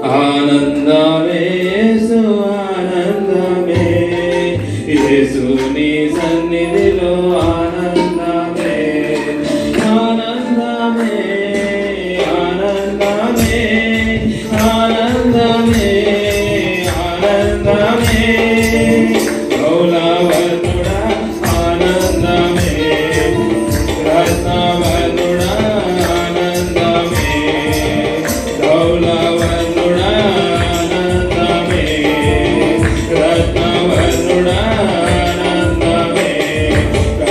ఆనందమే యేసు ఆనందమే, యేసుని సన్నిధిలో ఆనందమే, ఆనందమే ఆనందమే ఆనందమే ఆనందమే, కౌలవనుడా ఆనందమే, రత్నవనుడా ఆనందమే, కౌలవనుడా ఆనందమే, రత్నవనుడా ఆనందమే,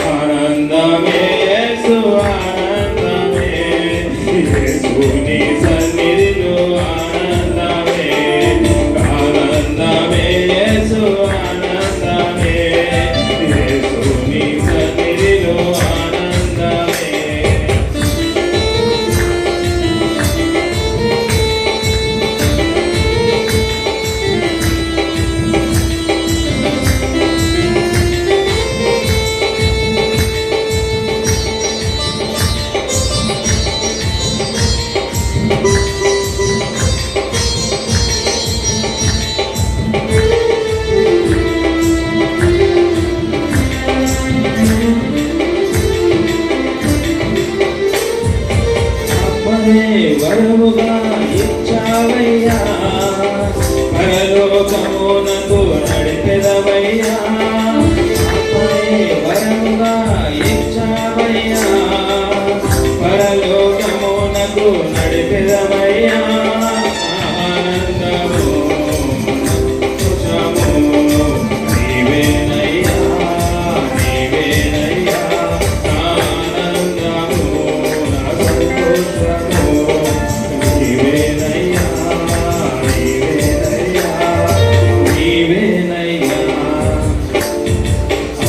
ఆనందమే యేసు ఆనందమే, యేసుని సన్నిధిలో ఆనందమే, ఆనందమే యేసు ఆనందమే, యేసుని సన్నిధిలో ఆనందమే. వరముగా ఇచ్చావయ్యా, పరలోకమునకు నడిపెదవయ్యా, వరముగా ఇచ్చావయ్యా, పరలోకమునకు నడిపెదవయ్యా, ఆనందము సుఖము నీవేనయ్యా, నీవేనయ్యా, ఆనందము నా సంతోషము నీవేనయ్యా, నీవేనయ్యా, నీవేనయ్యా,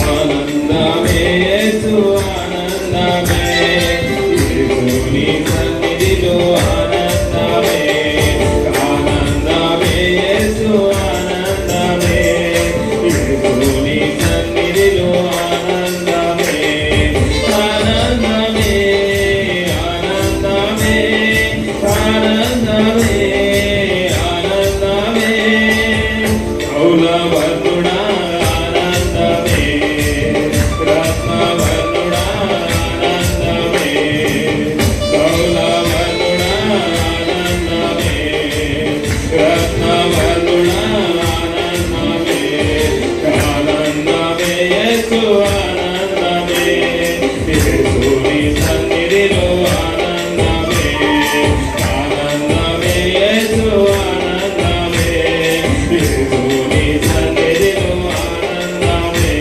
ఆనందమే యేసు ఆనందమే, యేసుని సన్నిధిలో ఆనందమే, ఆనందమే యేసు ఆనందమే, యేసుని సన్నిధిలో ఆనందమే, ఆనందమే ఆనందమే ఆనందమే ఆనందమే, కౌలవనుడా ఆనందమే, రత్నవనుడా ఆనందమే, కౌలవనుడా ఆనందమే, రత్నవనుడా ఆనందమే, ఆనందమే యేసు ఆనందమే, యేసుని సన్నిధిలో ఆనందమే, ఆనందమే యేసు ఆనందమే, యేసుని సన్నిధిలో ఆనందమే.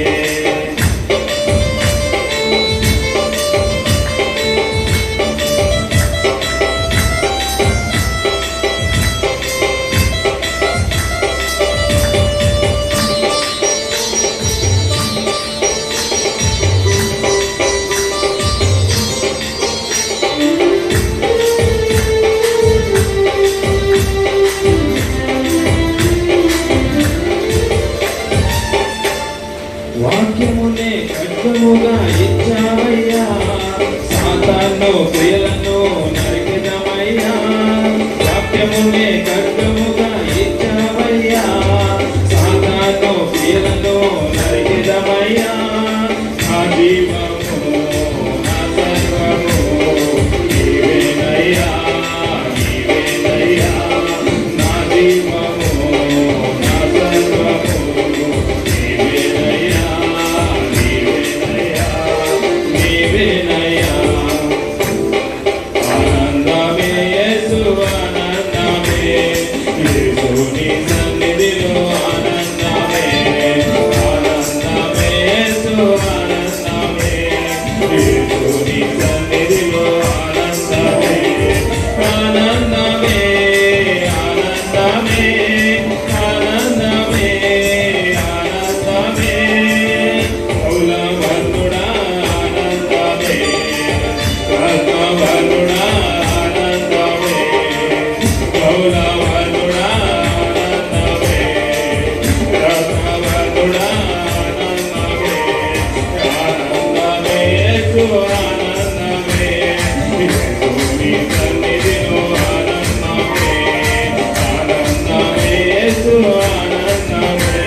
వాక్యమునే ఖడ్గముగా ఇచ్చావయ్యా, సాతాను క్రియలను నరికెదమయ్యా, వాక్యమునే ఖడ్గముగా ఇచ్చావయ్యా, సాతాను క్రియలను నరికెదమయ్యా, నా జీవము నా సర్వము నీవేనయ్యా, నీవేనయ్యా, నా జీవము నా సర్వము నీవేనయ్యా, నీవేనయ్యా, నీవేనయ్యా, ఆనందమే యేసు ఆనందమే, యేసుని సన్నిధిలో ఆనందమే, ఆనందమే యేసు ఆనందమే, యేసుని సన్నిధిలో ఆనందమే, ఆనందమే ఆనందమే ఆనందమే